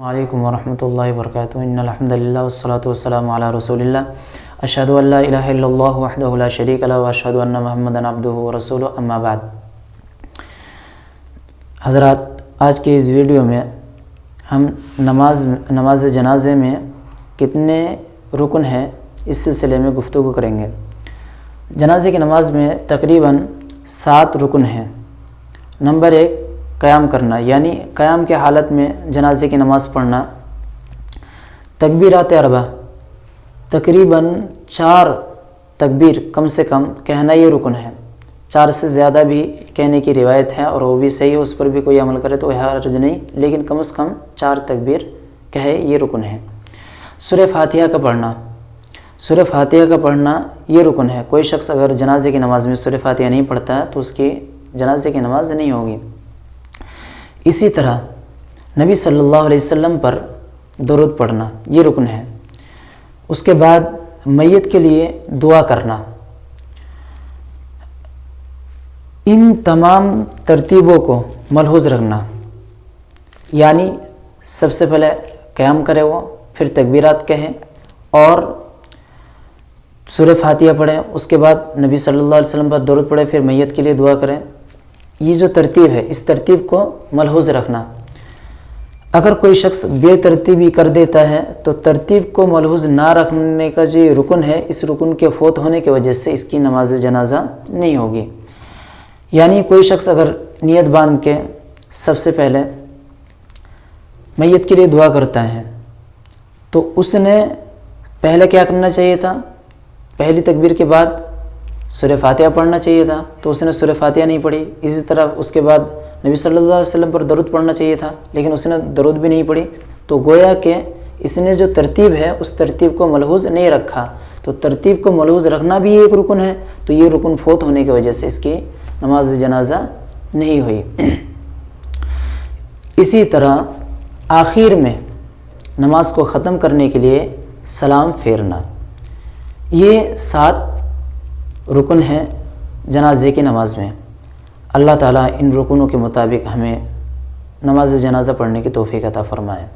وعلیکم ورحمۃ اللہ وبرکاتہ ان الحمد للہ والصلاۃ والسلام علی رسول اللہ اشہد ان لا الہ الا اللہ وحدہ لا شریک لہ واشہد ان محمدا عبدہ ورسولہ اما بعد۔ حضرات، آج کے اس ویڈیو میں ہم نماز جنازے میں کتنے رکن ہیں اس سلسلے میں گفتگو کریں گے۔ جنازے کی نماز میں تقریباً 7 رکن ہیں۔ نمبر 1، قیام کرنا، یعنی قیام کے حالت میں جنازے کی نماز پڑھنا۔ تکبیرات اربع، تقریباً 4 تکبیر کم سے کم کہنا یہ رکن ہے۔ 4 سے زیادہ بھی کہنے کی روایت ہے اور وہ بھی صحیح ہے، اس پر بھی کوئی عمل کرے تو حرج نہیں، لیکن کم از کم 4 تکبیر کہے یہ رکن ہے۔ سورہ فاتحہ کا پڑھنا، سورہ فاتحہ کا پڑھنا یہ رکن ہے۔ کوئی شخص اگر جنازے کی نماز میں سورہ فاتحہ نہیں پڑھتا ہے تو اس کی جنازے کی نماز نہیں ہوگی۔ اسی طرح نبی صلی اللہ علیہ وسلم پر درود پڑھنا یہ رکن ہے۔ اس کے بعد میت کے لیے دعا کرنا۔ ان تمام ترتیبوں کو ملحوظ رکھنا، یعنی سب سے پہلے قیام کرے وہ، پھر تکبیرات کہیں اور سورہ فاتحہ پڑھیں، اس کے بعد نبی صلی اللہ علیہ وسلم پر درود پڑھیں، پھر میت کے لیے دعا کریں۔ یہ جو ترتیب ہے اس ترتیب کو ملحوظ رکھنا۔ اگر کوئی شخص بے ترتیبی کر دیتا ہے تو ترتیب کو ملحوظ نہ رکھنے کا جو یہ رکن ہے، اس رکن کے فوت ہونے کی وجہ سے اس کی نماز جنازہ نہیں ہوگی۔ یعنی کوئی شخص اگر نیت باندھ کے سب سے پہلے میت کے لیے دعا کرتا ہے تو اس نے پہلے کیا کرنا چاہیے تھا؟ پہلی تکبیر کے بعد سورہ فاتحہ پڑھنا چاہیے تھا، تو اس نے سورہ فاتحہ نہیں پڑھی۔ اسی طرح اس کے بعد نبی صلی اللہ علیہ وسلم پر درود پڑھنا چاہیے تھا، لیکن اس نے درود بھی نہیں پڑھی۔ تو گویا کہ اس نے جو ترتیب ہے اس ترتیب کو ملحوظ نہیں رکھا۔ تو ترتیب کو ملحوظ رکھنا بھی ایک رکن ہے، تو یہ رکن فوت ہونے کی وجہ سے اس کی نماز جنازہ نہیں ہوئی۔ اسی طرح آخر میں نماز کو ختم کرنے کے لیے سلام پھیرنا، یہ 7 رکن ہیں جنازے کی نماز میں۔ اللہ تعالیٰ ان رکنوں کے مطابق ہمیں نماز جنازہ پڑھنے کی توفیق عطا فرمائے۔